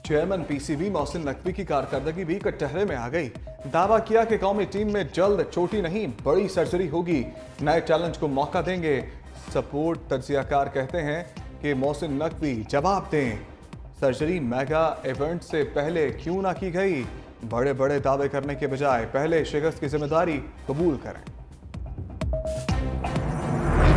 Chairman PCB Mohsin Naqvi की कारकर्दगी भी कटहरे में आ गई। दावा किया कि कौमी टीम में जल्द छोटी नहीं बड़ी सर्जरी होगी, नए चैलेंज को मौका देंगे। सपोर्ट तज्जियाकार कहते हैं कि मोहसिन नकवी जवाब दें, सर्जरी मेगा इवेंट से पहले क्यों ना की गई। बड़े बड़े दावे करने के बजाय पहले शिकस्त की जिम्मेदारी कबूल करें।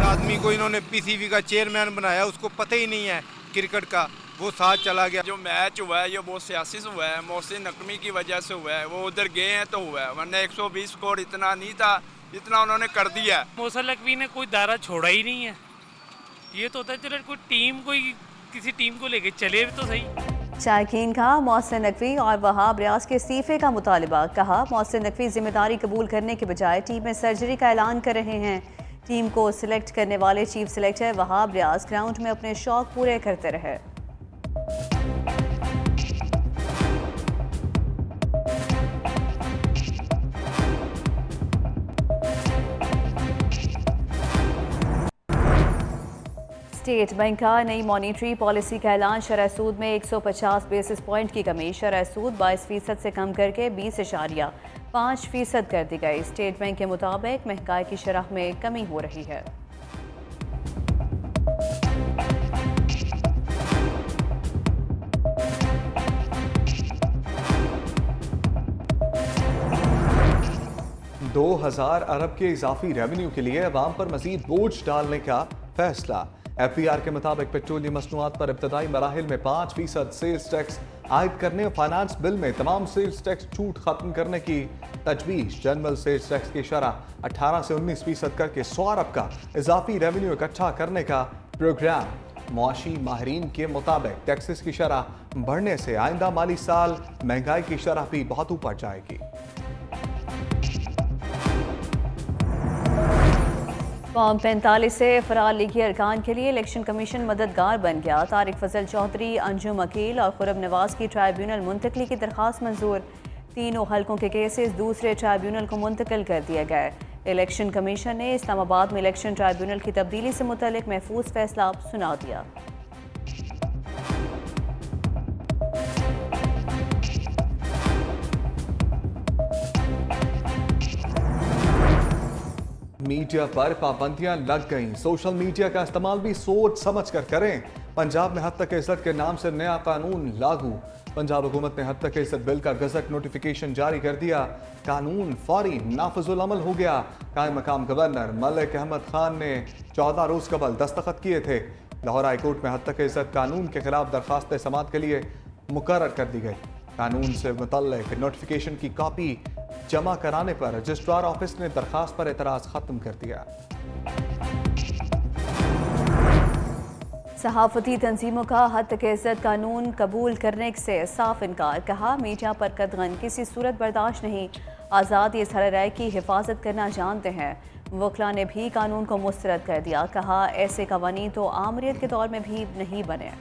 आदमी को इन्होंने पीसीबी का चेयरमैन बनाया, उसको पता ही नहीं है क्रिकेट का, वो साथ चला गया। जो मैच हुआ है ये बहुत सियासी से हुआ है, मोहसिन नकवी की वजह से हुआ है। वो उधर गए हैं तो हुआ है, वरना 120 स्कोर इतना नहीं था जितना उन्होंने कर दिया। मोहसिन नकवी ने कोई दायरा छोड़ा ही नहीं है। ये तो होता है चलो कोई किसी टीम को लेके चले तो सही। शायकीन का मोहसिन नकवी और वहाब रियाज के इस्तीफे का मुतालबा। कहा मोहसिन नकवी जिम्मेदारी कबूल करने के बजाय टीम में सर्जरी का ऐलान कर रहे हैं। टीम को सिलेक्ट करने वाले chief selector Wahab Riaz ground में अपने शौक पूरे करते रहे। स्टेट बैंक का नई मॉनिटरी पॉलिसी का ऐलान। शरह सूद में 150 बेसिस पॉइंट की कमी। शरह सूद 22% से कम करके 20.5% कर दी गई। स्टेट बैंक के मुताबिक महंगाई की शरह में कमी हो रही है। $2,000 अरब के इजाफी रेवेन्यू के लिए अवाम पर मजीद बोझ डालने का फैसला। FPR के मुताबिक पेट्रोलियम मसनूआत पर इब्तदाई मराहिल में 5% सेल्स टैक्स आयद करने और फाइनेंस बिल में तमाम सेल्स टैक्स छूट खत्म करने की तजवीज़। जनरल सेल्स टैक्स की शरह 18 से 19% करके 100 अरब का इजाफी रेवेन्यू इकट्ठा करने का प्रोग्राम। मुआशी माहिरीन के मुताबिक टैक्सेस की शरह बढ़ने से आइंदा माली साल महंगाई की शरह भी बहुत ऊपर जाएगी। फॉर्म 45 से फरार लीगी अरकान के लिए इलेक्शन कमीशन मददगार बन गया। तारिक फजल चौधरी, अंजुम अकील और खुरम नवाज की ट्राइब्यूनल मुंतकली की दरख्वास्त मंजूर। तीनों हलकों के केसेस दूसरे ट्राइब्यूनल को मुंतकिल कर दिए गए। इलेक्शन कमीशन ने इस्लामाबाद में इलेक्शन ट्राइब्यूनल की तब्दीली से मुतल्लिक महफूज फैसला सुना दिया। मीडिया पर पाबंदियां लग गईं। सोशल मीडिया का इस्तेमाल भी सोच समझ कर करें। पंजाब में हद तक इज्जत के नाम से नया कानून लागू। पंजाब हुकूमत ने हद तक इज्जत बिल का गजट नोटिफिकेशन जारी कर दिया। कानून फौरी नाफिजुल अमल हो गया। कायम मकाम गवर्नर मलिक अहमद खान ने 14 रोज कबल दस्तखत किए थे। लाहौर हाई कोर्ट में हद तक इज्जत कानून के खिलाफ दरखास्त समाअत के लिए मुकर्रर कर दी गई। कानून से मुतल्लिक नोटिफिकेशन की कॉपी जमा कराने पर रजिस्ट्रार ऑफिस ने दरखास्त पर एतराज खत्म कर दिया। सहाफती तंजीमों का हद तक इज्जत कानून कबूल करने से साफ इनकार। कहा मीडिया पर कतगन किसी सूरत बर्दाश्त नहीं। आज़ाद इज़हार राय की हिफाजत करना जानते हैं। वकला ने भी कानून को मुस्तरद कर दिया। कहा ऐसे कवानीन तो आमरीत के दौर में भी नहीं बने।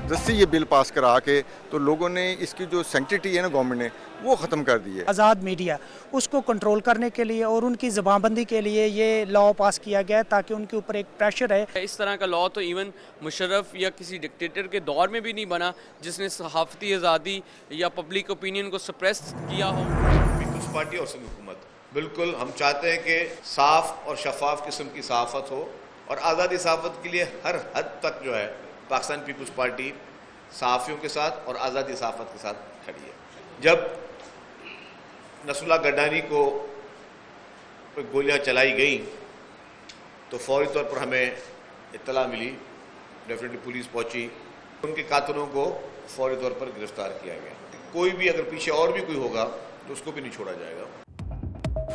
जबरदस्ती ये बिल पास करा के तो लोगों ने इसकी जो सेंटिटी है ना गवर्नमेंट ने वो ख़त्म कर दी है। आज़ाद मीडिया उसको कंट्रोल करने के लिए और उनकी ज़बानबंदी के लिए ये लॉ पास किया गया ताकि उनके ऊपर एक प्रेशर है। इस तरह का लॉ तो इवन मुशर्रफ या किसी डिक्टेटर के दौर में भी नहीं बना जिसने सहाफ़ती आज़ादी या पब्लिक ओपिनियन को सप्रेस किया हो। पीपल्स पार्टी और हुकूमत बिल्कुल हम चाहते हैं कि साफ और शफाफ किस्म की सहाफ़त हो और आज़ादी सहाफ़त के लिए हर हद तक जो है पाकिस्तान पीपल्स पार्टी सहाफ़ियों के साथ और आज़ादी सहाफ़त के साथ खड़ी है। जब नसरुल्लाह गड्डानी को गोलियां चलाई गई तो फौरी तौर पर हमें इत्तला मिली, डेफिनेटली पुलिस पहुंची, उनके कातिलों को फौरी तौर पर गिरफ्तार किया गया। कोई भी अगर पीछे और भी कोई होगा तो उसको भी नहीं छोड़ा जाएगा।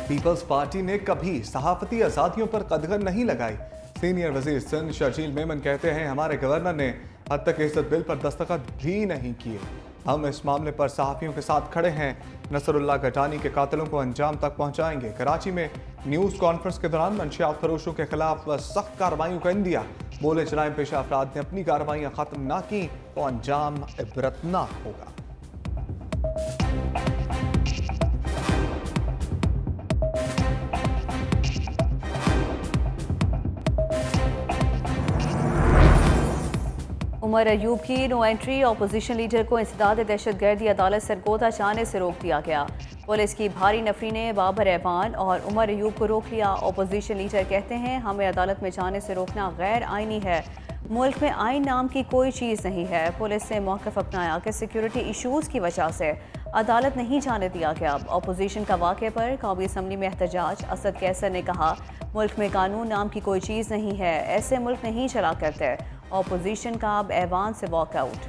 पीपल्स पार्टी ने कभी सहाफती आज़ादियों पर कदगन नहीं लगाई। सीनियर वजीर सिंध शर्जील मेमन कहते हैं हमारे गवर्नर ने हद तक इज्जत बिल पर दस्तखत भी नहीं किए। हम इस मामले पर सहाफ़ियों के साथ खड़े हैं। नसरुल्लाह गड्डानी के कातिलों को अंजाम तक पहुंचाएंगे। कराची में न्यूज़ कॉन्फ्रेंस के दौरान मंशियात फरोशों के खिलाफ सख्त कार्रवाइयों का इंदिया। बोले जराइम पेशा अफराद ने अपनी कार्रवाइयाँ ख़त्म ना की तो अंजाम इबरतनाक होगा। उमर अयूब की नो एंट्री, अपोजिशन लीडर को इंसदाद दहशतगर्दी अदालत सरगोदा जाने से रोक दिया गया। पुलिस की भारी नफरी ने बाबर ऐवान और उमर अयूब को रोक लिया। अपोजिशन लीडर कहते हैं हमें अदालत में जाने से रोकना गैर आइनी है। मुल्क में आइन नाम की कोई चीज़ नहीं है। पुलिस ने मौक़िफ़ अपनाया कि सिक्योरिटी इशूज़ की वजह से अदालत नहीं जाने दिया गया। अपोजिशन का वाक़े पर कौमी असम्बली में एहतजाज। असद कैसर ने कहा मुल्क में कानून नाम की कोई चीज़ नहीं है, ऐसे मुल्क नहीं चला करते। अपोजिशन का अब ऐवान से वॉकआउट।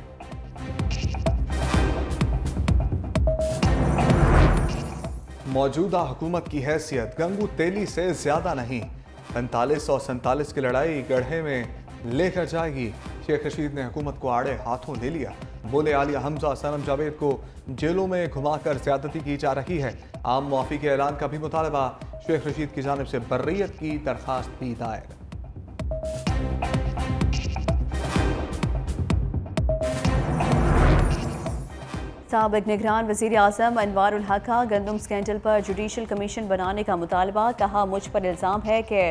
मौजूदा हुकूमत की हैसियत गंगू तेली से ज़्यादा नहीं। 45 और 47 की लड़ाई गढ़े में लेकर जाएगी। शेख रशीद ने हुकूमत को आड़े हाथों ले लिया। बोले आलिया हमजा सनम जावेद को जेलों में घुमाकर ज्यादती की जा रही है। आम मुआफ़ी के ऐलान का भी मुतालबा। शेख रशीद की जानिब से बर्रियत की दरख्वास्त भी दायर। साबिक निगरान वज़ीर आज़म अनवारुल हक का गंदम स्कैंडल पर जुडिशल कमीशन बनाने का मुतालबा। कहा मुझ पर इल्ज़ाम है कि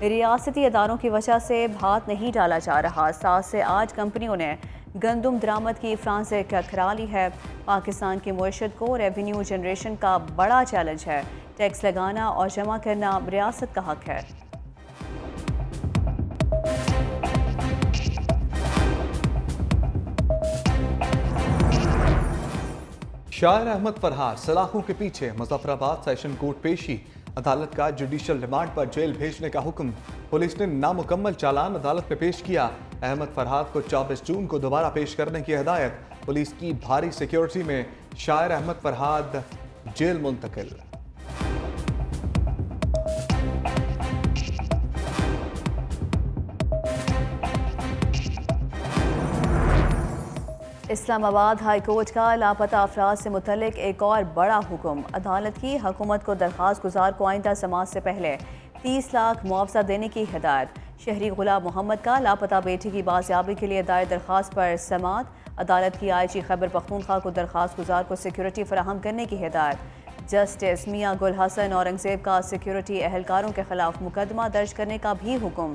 रियासती अदारों की वजह से भात नहीं डाला जा रहा। 7 से 8 कंपनियों ने गंदम दरामद की, फ्रांस से करा ली है। पाकिस्तान की मईशत को रेवेन्यू जनरेशन का बड़ा चैलेंज है। टैक्स लगाना और जमा करना रियासत का हक है। शायर अहमद फरहाद सलाखों के पीछे। मुजफ्फराबाद सेशन कोर्ट पेशी। अदालत का जुडिशल रिमांड पर जेल भेजने का हुक्म। पुलिस ने नामुकम्मल चालान अदालत में पेश किया। अहमद फरहाद को 24 जून को दोबारा पेश करने की हिदायत। पुलिस की भारी सिक्योरिटी में शायर अहमद फरहाद जेल मुंतकिल। इस्लामाबाद हाई कोर्ट का लापता अफराद से मुतल्लिक एक और बड़ा हुक्म। अदालत की हुकूमत को दरख्वास्त गुजार को आइंदा समाज से पहले 30 लाख मुआवजा देने की हिदायत। शहरी गुलाम मोहम्मद का लापता बेटी की बाजियाबी के लिए दायर दरख्वास्त पर समात। अदालत की IG खैबर पख्तूनख्वा को दरख्वास्त गुजार को सिक्योरिटी फराहम करने की हिदायत। जस्टिस मियां गुल हसन औरंगजेब का सिक्योरिटी एहलकारों के खिलाफ मुकदमा दर्ज करने का भी हुक्म।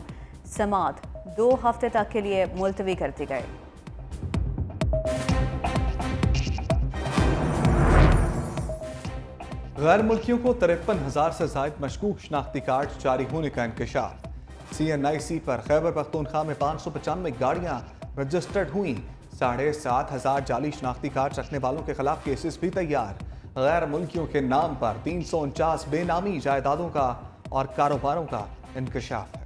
समात 2 हफ्ते तक के लिए मुलतवी कर दी गई। गैर मुल्कियों को 53,000 से ज़ायद मशकूक शनाख्ती कार्ड जारी होने का इंकशाफ। CNIC पर खैबर पख्तूनख्वा में 595 गाड़ियां रजिस्टर्ड हुई। 7,500 जाली शनाख्ती कार्ड रखने वालों के खिलाफ केसेस भी तैयार। गैर मुल्कियों के नाम पर 349 बेनामी जायदादों का और कारोबारों का इंकशाफ है।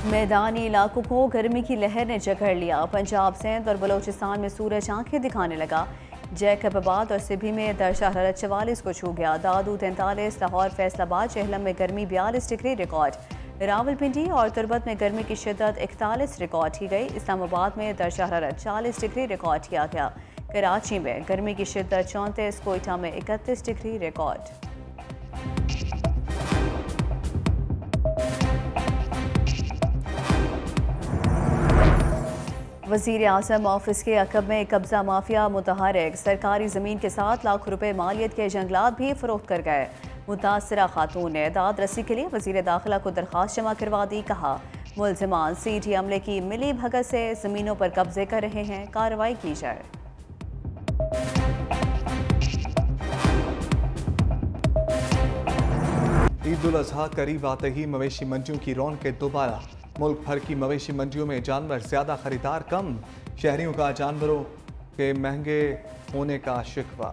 मैदानी इलाकों को गर्मी की लहर ने जकड़ लिया। पंजाब, सिंध और बलोचिस्तान में सूरज आंखें दिखाने लगा। जैकबाबाद और सिबी में दर्जा हरारत 44 को छू गया। दादू 43, लाहौर, फैसलाबाद, चेहलम में गर्मी 42 डिग्री रिकॉर्ड। रावलपिंडी और तुरबत में गर्मी की शिद्दत 41 रिकॉर्ड की गई। इस्लामाबाद में दर्जा हरारत 40 डिग्री रिकॉर्ड किया गया। कराची में गर्मी की शिद्दत 34, कोयटा में 31 डिग्री रिकॉर्ड। वज़ीर आज़म ऑफिस के अकब में कब्जा माफिया मुतहरक। सरकारी ज़मीन के 7 लाख रुपए मालियत के जंगलात भी फरोख्त कर गए। मुतासरा खातून ने दाद रसी के लिए वज़ीर दाखिला को दरख्वास्त जमा करवा दी। कहा मुल्ज़िमान CT अमले की मिली भगत से ज़मीनों पर कब्जे कर रहे हैं, कार्रवाई की जाए। ईद उल अज़हा करीब आते ही मवेशी मंडियों की रौनकें दोबारा। मुल्क भर की मवेशी मंडियों में जानवर ज़्यादा, खरीदार कम। शहरियों का जानवरों के महंगे होने का शिकवा।